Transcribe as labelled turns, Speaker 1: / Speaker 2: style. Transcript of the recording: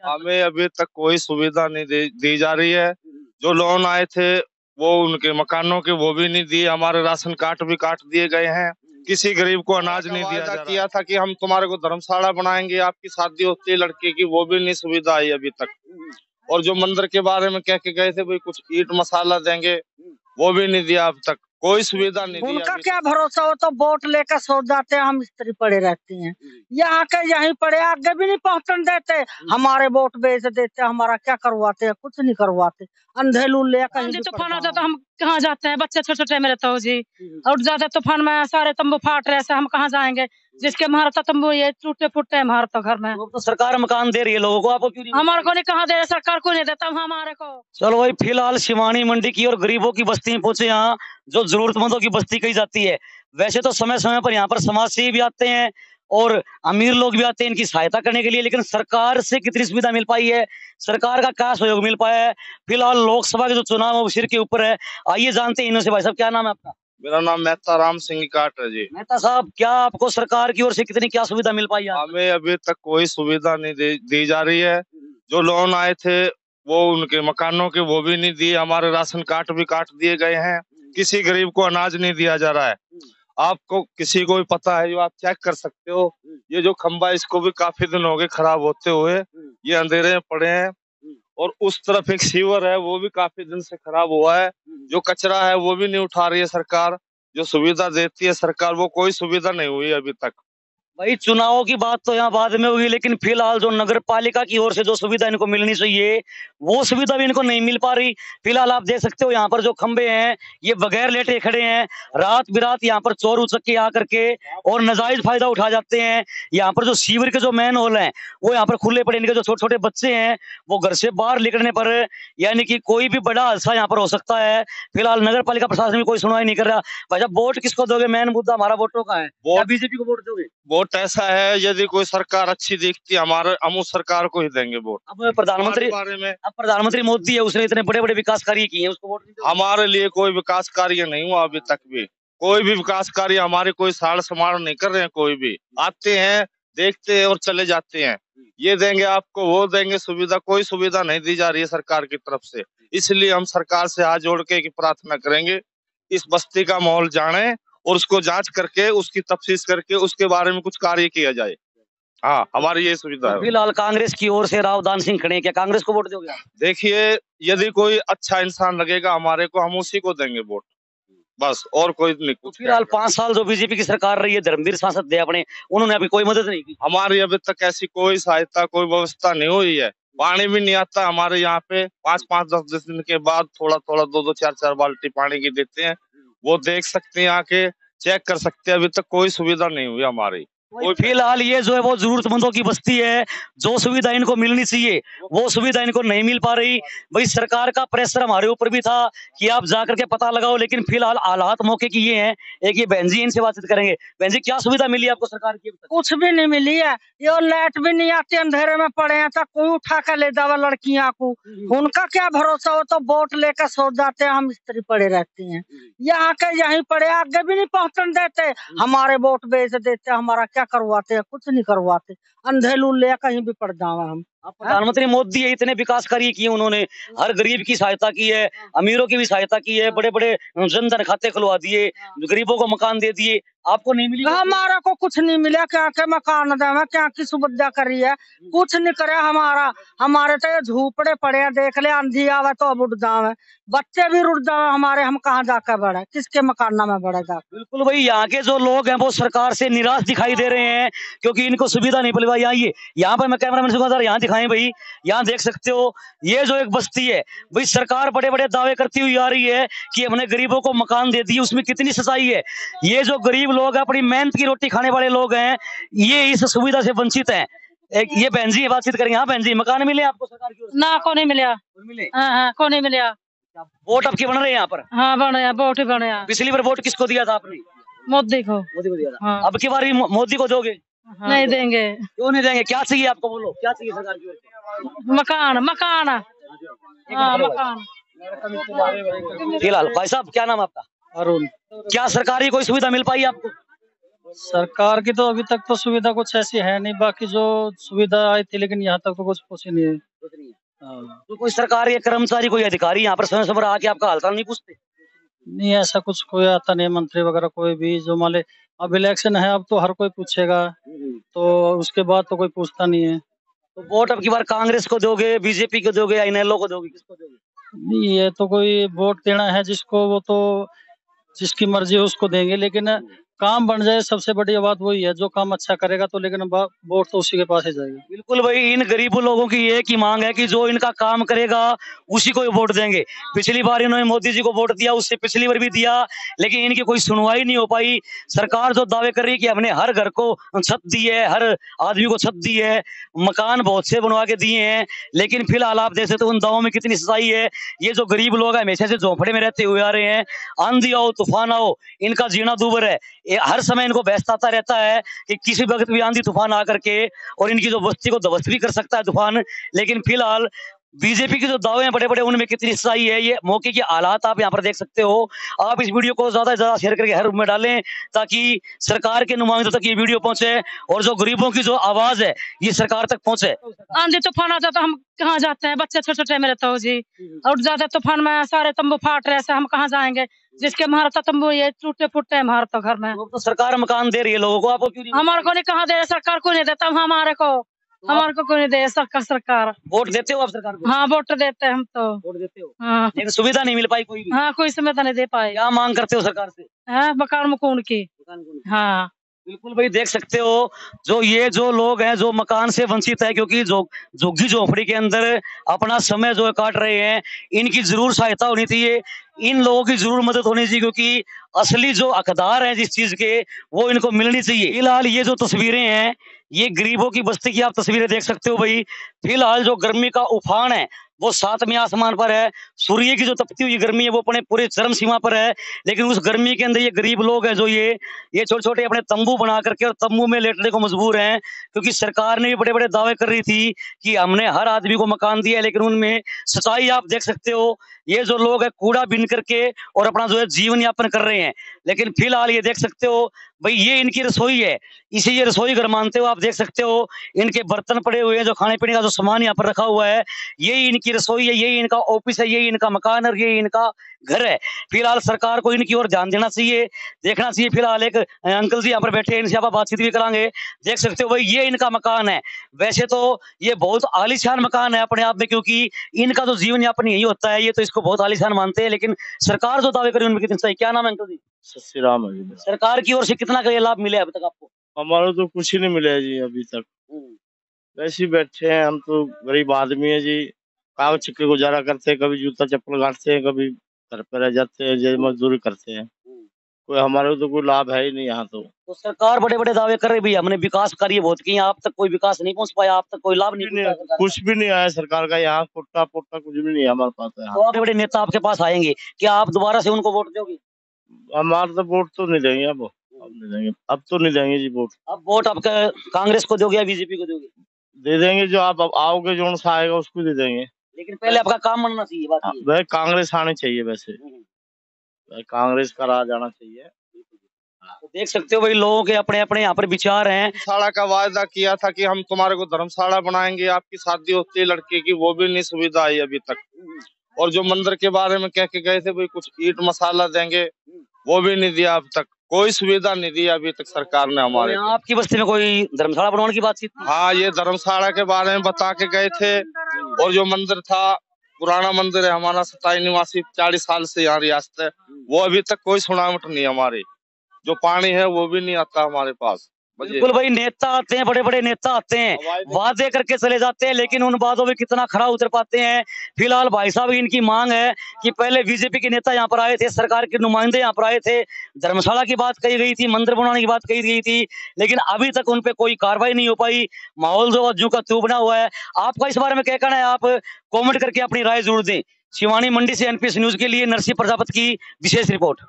Speaker 1: हमें अभी तक कोई सुविधा नहीं दी जा रही है। जो लोन आए थे वो उनके मकानों के वो भी नहीं दिए, हमारे राशन कार्ड भी काट दिए गए हैं, किसी गरीब को अनाज नहीं दिया जा रहा। किया था कि हम तुम्हारे को धर्मशाला बनाएंगे, आपकी शादी होती है लड़के की, वो भी नहीं सुविधा आई अभी तक। और जो मंदिर के बारे में कह के गए थे भाई कुछ ईट मसाला देंगे, वो भी नहीं दिया अब तक, कोई सुविधा नहीं दी।
Speaker 2: उनका क्या भरोसा, हो तो वोट लेकर सो जाते हैं, हम स्त्री पड़े रहते हैं, यहाँ के यहीं पड़े, आगे भी नहीं पहुंचने देते, हमारे वोट बेच देते, हमारा क्या करवाते हैं, कुछ नहीं करवाते, अंधेलू ले कहीं भी
Speaker 3: तूफान आ जाता हम कहाँ जाते हैं, बच्चे छोटे छोटे मेरे तो जी, और ज्यादा तूफान में सारे तंबू फाट रहे, हम कहाँ जाएंगे, जिसके हमारा तो तंबू ये टूटे फूटते हैं हमारे तो घर में।
Speaker 4: तो सरकार मकान दे रही है लोगों को, आपको क्यों नहीं?
Speaker 3: हमारे को नहीं कहाँ दे रहे, सरकार को नहीं देता हमारे को।
Speaker 4: चलो भाई, फिलहाल शिवानी मंडी की और गरीबों की बस्ती में पहुंचे, यहाँ जो जरूरतमंदों की बस्ती कही जाती है। वैसे तो समय समय पर यहाँ पर समाज सेवी भी आते हैं और अमीर लोग भी आते हैं इनकी सहायता करने के लिए, लेकिन सरकार से कितनी सुविधा मिल पाई है, सरकार का क्या सहयोग मिल पाया है? फिलहाल लोकसभा के जो चुनाव है वो सिर के ऊपर है, आइए जानते हैं इनसे। भाई साहब, क्या नाम है आपका?
Speaker 1: मेरा नाम मेहता राम सिंह काट है जी।
Speaker 4: मेहता साहब, क्या आपको सरकार की ओर से कितनी क्या सुविधा मिल पाई है?
Speaker 1: हमें अभी तक कोई सुविधा नहीं दी जा रही है। जो लोन आए थे वो उनके मकानों के वो भी नहीं दिए, हमारे राशन कार्ड भी काट दिए गए हैं, किसी गरीब को अनाज नहीं दिया जा रहा है। आपको किसी को भी पता है, जो आप चेक कर सकते हो, ये जो खंबा इसको भी काफी दिन हो गए खराब होते हुए, ये अंधेरे में पड़े हैं। और उस तरफ एक सीवर है, वो भी काफी दिन से खराब हुआ है। जो कचरा है वो भी नहीं उठा रही है सरकार, जो सुविधा देती है सरकार वो कोई सुविधा नहीं हुई अभी तक।
Speaker 4: भाई, चुनावों की बात तो यहाँ बाद में होगी, लेकिन फिलहाल जो नगर पालिका की ओर से जो सुविधा इनको मिलनी चाहिए वो सुविधा भी इनको नहीं मिल पा रही। फिलहाल आप देख सकते हो यहाँ पर जो खंबे हैं ये बगैर लेटे खड़े हैं, रात बिरात यहाँ पर चोर उचक्के आकर के और नाजायज फायदा उठा जाते हैं। यहाँ पर जो सीवर के जो मैन होल हैं वो यहाँ पर खुले पड़े, इनके जो छोटे छोटे बच्चे हैं वो घर से बाहर निकलने पर यानी कि कोई भी बड़ा हादसा यहाँ पर हो सकता है। फिलहाल नगर पालिका प्रशासन भी कोई सुनवाई नहीं कर रहा। भाई साहब, वोट किसको दोगे? मेन मुद्दा हमारा वोटों का है, बीजेपी को वोट दोगे?
Speaker 1: वोट ऐसा है, यदि कोई सरकार अच्छी दिखती है हमारे, हम उस सरकार को ही देंगे वोट।
Speaker 4: अब प्रधानमंत्री मोदी है, उसने इतने बड़े बड़े विकास कार्य किए हैं, उसको वोट नहीं दोगे?
Speaker 1: हमारे लिए कोई विकास कार्य नहीं हुआ अभी तक भी, कोई भी विकास कार्य हमारे कोई साड़ समार नहीं कर रहे हैं। कोई भी आते हैं, देखते हैं और चले जाते हैं, ये देंगे आपको वो देंगे, सुविधा कोई सुविधा नहीं दी जा रही है सरकार की तरफ से। इसलिए हम सरकार से हाथ जोड़ के प्रार्थना करेंगे, इस बस्ती का माहौल जाने और उसको जांच करके उसकी तफ्तीश करके उसके बारे में कुछ कार्य किया जाए। हाँ, हमारी ये सुविधा है।
Speaker 4: फिलहाल कांग्रेस की ओर से रावदान सिंह खड़े हैं, क्या कांग्रेस को वोट दोगे?
Speaker 1: देखिए, यदि कोई अच्छा इंसान लगेगा हमारे को, हम उसी को देंगे वोट, बस, और कोई नहीं। कुछ
Speaker 4: फिलहाल 5 साल जो बीजेपी की सरकार रही है, धर्मवीर सांसद थे अपने, उन्होंने अभी कोई मदद नहीं की।
Speaker 1: हमारी अभी तक ऐसी कोई सहायता कोई व्यवस्था नहीं हुई है। पानी भी नहीं आता हमारे यहाँ पे, 5-5 10 दिन के बाद थोड़ा थोड़ा 2-2 4-4 बाल्टी पानी की देते हैं। वो देख सकते हैं, आके चेक कर सकते हैं, अभी तक कोई सुविधा नहीं हुई हमारी।
Speaker 4: फिलहाल ये जो है वो जरूरतमंदों की बस्ती है, जो सुविधा इनको मिलनी चाहिए वो सुविधा इनको नहीं मिल पा रही। भाई, सरकार का प्रेशर हमारे ऊपर भी था कि आप जाकर के पता लगाओ, लेकिन फिलहाल हालात मौके की ये हैं। एक ये बहन जी, इनसे बातचीत करेंगे। बहन जी, क्या सुविधा मिली आपको सरकार की?
Speaker 2: कुछ भी नहीं मिली है, ये लाइट भी नहीं आती, अंधेरे में पड़े हैं, तो कोई उठा कर ले जावा लड़कियां को, उनका क्या भरोसा, हो तो वोट लेकर सो जाते हैं, हम स्त्री पड़े रहते हैं, यहाँ के यहीं पड़े, आगे भी नहीं पहुंचने देते, हमारे वोट बेच देते, हमारा क्या करवाते हैं, कुछ नहीं करवाते, अंधेलू ले कहीं भी पड़ जावा हम।
Speaker 4: प्रधानमंत्री मोदी है, इतने विकास कार्य किए उन्होंने, हर गरीब की सहायता की है, अमीरों की भी सहायता की है, बड़े बड़े जनधन खाते खुलवा दिए, गरीबों को मकान दे दिए। आपको नहीं मिली?
Speaker 2: हमारा को कुछ नहीं मिला, क्या के मकान देवे, क्या की सुविधा करी है, कुछ नहीं करे हमारा, हमारे तो ये झूपड़े पड़े हैं, देख ले आंधी आवे तो अब उड़ जावे, बच्चे भी रुड़ जावे हमारे, हम कहाँ जाकर बढ़े, किसके मकान में बढ़ेगा?
Speaker 4: बिल्कुल भाई, यहाँ के जो लोग हैं वो सरकार से निराश दिखाई दे रहे हैं, क्योंकि इनको सुविधा नहीं मिल पाई। यहाँ पर मैं कैमरामैन से यहाँ दिखाएं भाई, यहाँ देख सकते हो ये जो एक बस्ती है, भाई सरकार बड़े बड़े दावे करती हुई आ रही है कि हमने गरीबों को मकान दे दिए, उसमें कितनी सच्चाई है? ये जो गरीब लोग हैं, अपनी मेहनत की रोटी खाने वाले लोग हैं, ये इस सुविधा से वंचित हैं। एक ये बहन जी बातचीत करेंगे। हाँ बहन जी, मकान मिले आपको सरकार की ओर से?
Speaker 3: ना, को नहीं मिला।
Speaker 4: मिले?
Speaker 3: हाँ, को नहीं मिला।
Speaker 4: वोट आपके बन रहे हैं यहाँ पर?
Speaker 3: हाँ, बने, वोट ही बने।
Speaker 4: पिछली बार वोट किसको दिया था आपने?
Speaker 3: मोदी को।
Speaker 4: मोदी को दिया था।
Speaker 3: हाँ।
Speaker 4: अब की बार मोदी को दोगे?
Speaker 3: हाँ। नहीं देंगे।
Speaker 4: क्यों नहीं देंगे? क्या चाहिए आपको, बोलो क्या चाहिए सरकार की ओर से?
Speaker 3: मकान, मकान। हाँ, मकान।
Speaker 4: फिलहाल भाई साहब, क्या नाम आपका?
Speaker 5: अरुण।
Speaker 4: क्या सरकारी कोई सुविधा मिल पाई आपको?
Speaker 5: सरकार की तो अभी तक तो सुविधा कुछ ऐसी है नहीं, बाकी जो सुविधा आई थी लेकिन यहाँ तक तो कुछ पहुंची नहीं है। हाँ।
Speaker 4: तो कोई सरकार या कर्मचारी कोई अधिकारी यहाँ पर समय समय पर आके आपका हालचाल नहीं पूछते?
Speaker 5: नहीं, ऐसा कुछ कोई आता नहीं, मंत्री वगैरह कोई भी जो मान ले। अब इलेक्शन है, अब तो हर कोई पूछेगा, तो उसके बाद तो कोई पूछता नहीं है।
Speaker 4: तो वोट अब की बार कांग्रेस को दोगे, बीजेपी को दोगे या इनेलो को दोगे, किसको दोगे?
Speaker 5: नहीं, ये तो कोई वोट देना है जिसको, वो तो जिसकी मर्जी है उसको देंगे, लेकिन काम बन जाए सबसे बड़ी बात वही है। जो काम अच्छा करेगा तो लेकिन वोट तो उसी के पास ही जाएगी।
Speaker 4: बिल्कुल भाई, इन गरीबों लोगों की एक ही मांग है कि जो इनका काम करेगा उसी को वोट देंगे। पिछली बार इन्होंने मोदी जी को वोट दिया, उससे पिछली बार भी दिया, लेकिन इनकी कोई सुनवाई नहीं हो पाई। सरकार जो दावे कर रही है कि हमने हर घर को छत दी है, हर आदमी को छत दी है, मकान बहुत से बनवा के दिए हैं, लेकिन फिलहाल आप देख सकते हो उन दावों में कितनी सच्चाई है। ये जो गरीब लोग हैं हमेशा से झोंपड़े में रहते हुए आ रहे हैं, आंधी आओ तूफान आओ इनका जीना दूभर है। हर समय इनको व्यस्त आता रहता है कि किसी वक्त भी आंधी तूफान आकर के और इनकी जो बस्ती को ध्वस्त भी कर सकता है तूफान। लेकिन फिलहाल बीजेपी के जो दावे हैं बड़े बड़े, उनमें कितनी सच्चाई है ये मौके के हालात आप यहाँ पर देख सकते हो। आप इस वीडियो को ज्यादा से ज्यादा शेयर करके हर रूम में डालें ताकि सरकार के नुमाइंदों तक ये वीडियो पहुंचे और जो गरीबों की जो आवाज है ये सरकार तक पहुंचे।
Speaker 3: आंधी तूफान आ जाता हम कहाँ जाते हैं, बच्चे छोटे छोटे मेरे तो जी, और ज्यादा तूफान में सारे तंबू फाट रहे हैं, हम कहाँ जाएंगे, जिसके हमारा तो तंबू ये टूटे फूटे हैं हमारे तो घर में।
Speaker 4: तो सरकार मकान दे रही है लोगों को, आपको क्यों नहीं?
Speaker 3: हमारे को नहीं कहाँ दे रहे, सरकार को नहीं देता, हमारे को कोई नहीं दे सरकार।
Speaker 4: वोट देते हो आप सरकार को?
Speaker 3: हाँ, वोट देते हैं हम तो।
Speaker 4: वोट देते हो,
Speaker 3: हाँ
Speaker 4: लेकिन सुविधा नहीं मिल पाई कोई भी?
Speaker 3: हाँ, कोई सुविधा नहीं दे पाए।
Speaker 4: क्या मांग करते हो सरकार से?
Speaker 3: हाँ, मकान मकून की। हाँ
Speaker 4: बिल्कुल भाई, देख सकते हो जो लोग हैं जो मकान से वंचित है, क्योंकि झुग्गी झोपड़ी के अंदर अपना समय जो काट रहे हैं, इनकी जरूर सहायता होनी चाहिए, इन लोगों की जरूर मदद होनी चाहिए, क्योंकि असली जो हकदार हैं जिस चीज के वो इनको मिलनी चाहिए। फिलहाल ये जो तस्वीरें हैं ये गरीबों की बस्ती की आप तस्वीरें देख सकते हो भाई। फिलहाल जो गर्मी का उफान है वो सातवें आसमान पर है, सूर्य की जो तपती हुई गर्मी है वो अपने पूरे चरम सीमा पर है, लेकिन उस गर्मी के अंदर ये गरीब लोग हैं जो ये छोटे छोटे अपने तंबू बना करके और तंबू में लेटने को मजबूर हैं, क्योंकि सरकार ने भी बड़े बड़े दावे कर रही थी कि हमने हर आदमी को मकान दिया है, लेकिन उनमें सच्चाई आप देख सकते हो। ये जो लोग है कूड़ा बीन करके और अपना जो है जीवन यापन कर रहे हैं, लेकिन फिलहाल ये देख सकते हो भाई ये इनकी रसोई है, इसे ये रसोई घर मानते हो। आप देख सकते हो इनके बर्तन पड़े हुए हैं, जो खाने पीने का जो सामान यहाँ पर रखा हुआ है यही इनकी रसोई है, यही इनका ऑफिस है, यही इनका मकान है और यही इनका घर है। फिलहाल सरकार को इनकी ओर ध्यान देना चाहिए, देखना चाहिए। फिलहाल एक अंकल जी यहाँ पर बैठे हैं, इनसे आप बातचीत भी करांगे। देख सकते हो भाई ये इनका मकान है, वैसे तो ये बहुत आलीशान मकान है अपने आप में, क्योंकि इनका तो जीवन यापन यही होता है, ये तो इसको बहुत आलीशान मानते हैं, लेकिन सरकार जो दावे करी उनमें कितनी सही। क्या नाम है अंकल जी?
Speaker 1: सत राम है जी।
Speaker 4: सरकार की ओर से कितना का ये लाभ मिले अब तक आपको?
Speaker 1: हमारा तो कुछ ही नहीं मिला है जी अभी तक, वैसे ही बैठे हैं हम तो, गरीब आदमी है जी, कागज छिक्के गुजारा करते हैं, कभी जूता चप्पल गांठते हैं, कभी घर पे रह जाते हैं, जैसे मजदूरी करते हैं, कोई हमारे को तो कोई लाभ है ही नहीं यहाँ तो।
Speaker 4: सरकार बड़े बड़े दावे कर रही भैया हमने विकास कार्य बहुत किए, आप तक कोई विकास नहीं पहुंच पाया, आप तक कोई लाभ नहीं पहुंचा?
Speaker 1: कुछ भी नहीं आया सरकार का यहाँ, पुट्टा पुट्टा कुछ भी नहीं है हमारे पास यहाँ।
Speaker 4: तो बड़े बड़े नेता आपके पास आएंगे, क्या आप दोबारा से उनको वोट दोगे?
Speaker 1: हमारे तो वोट तो नहीं देंगे अब नहीं देंगे, अब तो नहीं देंगे जी वोट।
Speaker 4: अब वोट आपका कांग्रेस को दोगे या बीजेपी को दोगे?
Speaker 1: दे देंगे, जो आप आओगे जो सा आएगा उसको दे देंगे,
Speaker 4: लेकिन पहले आपका काम बनना चाहिए। बात ये
Speaker 1: वह कांग्रेस आनी चाहिए, वैसे कांग्रेस का राज आना चाहिए।
Speaker 4: तो देख सकते हो भाई लोगों के अपने अपने यहाँ पर विचार हैं।
Speaker 1: धर्मशाला का वायदा किया था कि हम तुम्हारे को धर्मशाला बनाएंगे, आपकी शादी होती है लड़के की, वो भी नहीं सुविधा आई अभी तक। और जो मंदिर के बारे में कह के गए थे भाई कुछ ईट मसाला देंगे, वो भी नहीं दिया अब तक, कोई सुविधा नहीं दी अभी तक सरकार ने हमारे।
Speaker 4: आपकी बस्ती में कोई धर्मशाला बनवाने की बातचीत?
Speaker 1: हाँ, ये धर्मशाला के बारे में बता के गए थे, और जो मंदिर था पुराना मंदिर है हमारा, सताई निवासी 40 साल से यहाँ रियासत है, वो अभी तक कोई सुनावट नहीं हमारी, जो पानी है वो भी नहीं आता हमारे पास।
Speaker 4: बिल्कुल भाई, नेता आते हैं, बड़े बड़े नेता आते हैं, वादे करके चले जाते हैं, लेकिन उन वादों में कितना खरा उतर पाते हैं। फिलहाल भाई साहब इनकी मांग है कि पहले बीजेपी के नेता यहाँ पर आए थे, सरकार के नुमाइंदे यहाँ पर आए थे, धर्मशाला की बात कही गई थी, मंदिर बनाने की बात कही गई थी, लेकिन अभी तक उन पे कोई कार्रवाई नहीं हो पाई। माहौल जो जू का त्यों बना हुआ है। आपका इस बारे में क्या कहना है? आप कॉमेंट करके अपनी राय जरूर दें। शिवानी मंडी से NPS न्यूज के लिए नरसिंह प्रजापति की विशेष रिपोर्ट।